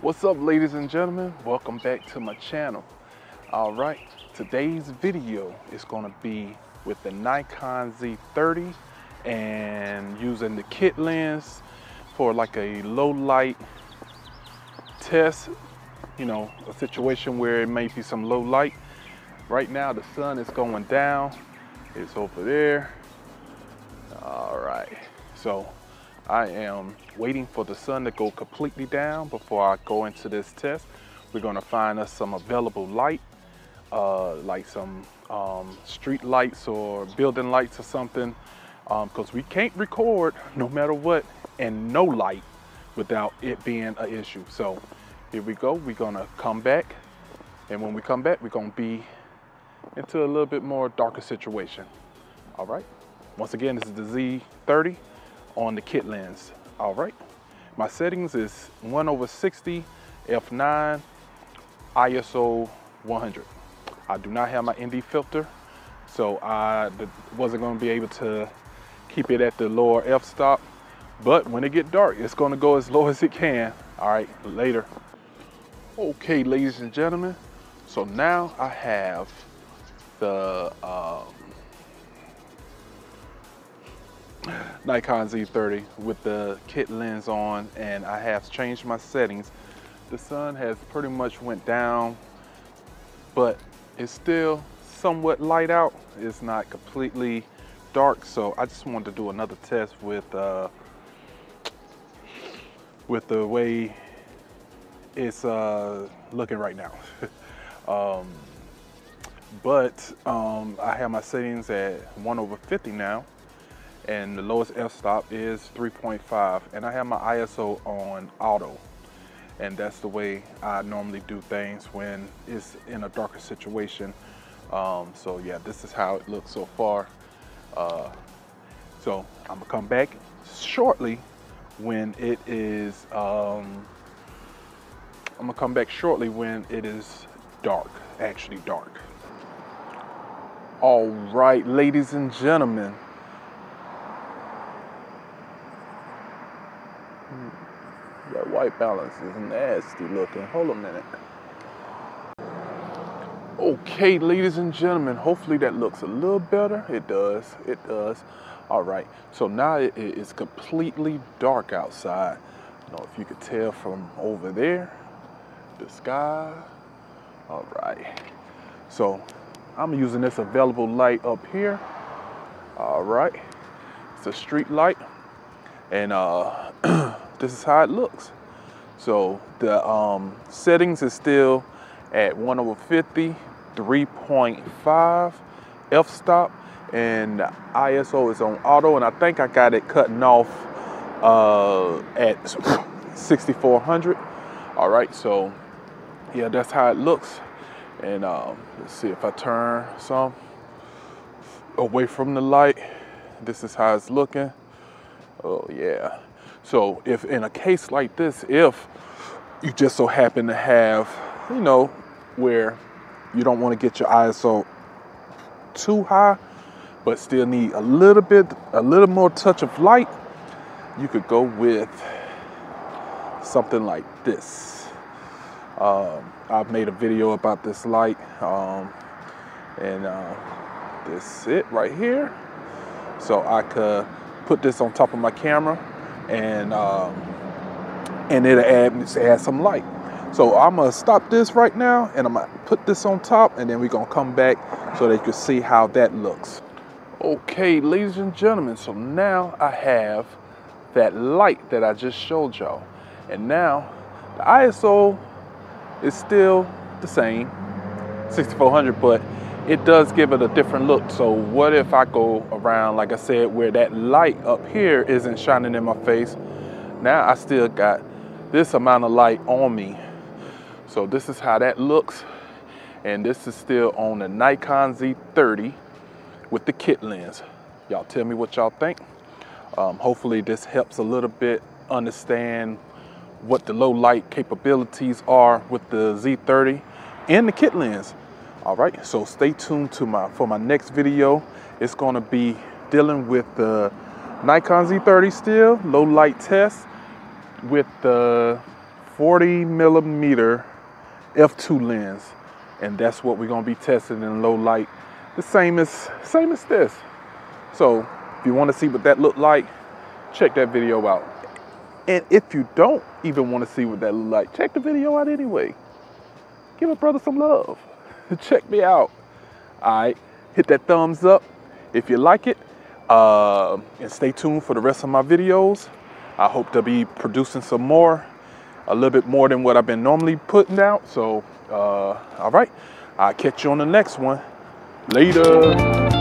What's up, ladies and gentlemen? Welcome back to my channel. All right, today's video is going to be with the Nikon Z30 and using the kit lens for like a low light test, you know, a situation where it may be some low light. Right now the sun is going down. It's over there. All right, so I am waiting for the sun to go completely down before I go into this test. We're gonna find us some available light, like some street lights or building lights or something, because we can't record no matter what and no light without it being an issue. So here we go, we're gonna come back, and when we come back, we're gonna be into a little bit more darker situation. All right, once again, this is the Z30 on the kit lens. All right, my settings is 1/60 f9 ISO 100. I do not have my ND filter, so I wasn't going to be able to keep it at the lower f-stop, but when it get dark, it's going to go as low as it can. All right, later. Okay, ladies and gentlemen, so now I have the Nikon Z30 with the kit lens on, and I have changed my settings. The sun has pretty much went down, but it's still somewhat light out. It's not completely dark, so I just wanted to do another test with the way it's looking right now. But I have my settings at 1/50 now, and the lowest f-stop is 3.5, and I have my ISO on auto, and that's the way I normally do things when it's in a darker situation. So yeah, this is how it looks so far. So I'm gonna come back shortly when it is dark, actually dark. All right, ladies and gentlemen, that white balance is nasty looking. Hold a minute. Okay, ladies and gentlemen, hopefully that looks a little better. It does, it does. All right, so now it is completely dark outside. I don't know if you could tell from over there, the sky. All right, so I'm using this available light up here. All right, it's a street light, and this is how it looks. So the settings is still at 1/50, 3.5 f-stop, and the ISO is on auto, and I think I got it cutting off at 6400. All right, so yeah, that's how it looks. And let's see if I turn some away from the light. This is how it's looking. Oh yeah. So if in a case like this, if you just so happen to have, you know, where you don't want to get your ISO too high, but still need a little more touch of light, you could go with something like this. I've made a video about this light, and this is it right here. So I could put this on top of my camera, and it'll add some light. So I'm gonna stop this right now, and I'm gonna put this on top, and then we're gonna come back so that you can see how that looks. Okay, ladies and gentlemen, so now I have that light that I just showed y'all, and now the ISO is still the same, 6400, but it does give it a different look. So what if I go around, like I said, where that light up here isn't shining in my face? Now I still got this amount of light on me. So this is how that looks. And this is still on the Nikon Z30 with the kit lens. Y'all tell me what y'all think. Hopefully this helps a little bit understand what the low light capabilities are with the Z30 and the kit lens. All right, so stay tuned to for my next video. It's gonna be dealing with the Nikon Z30 still, low light test with the 40mm f2 lens, and that's what we're gonna be testing in low light. The same as this. So if you want to see what that looked like, check that video out. And if you don't even want to see what that looked like, check the video out anyway. Give a brother some love. Check me out. All right, hit that thumbs up if you like it, and stay tuned for the rest of my videos. I hope to be producing some more, a little bit more than what I've been normally putting out. So, all right, I'll catch you on the next one. Later.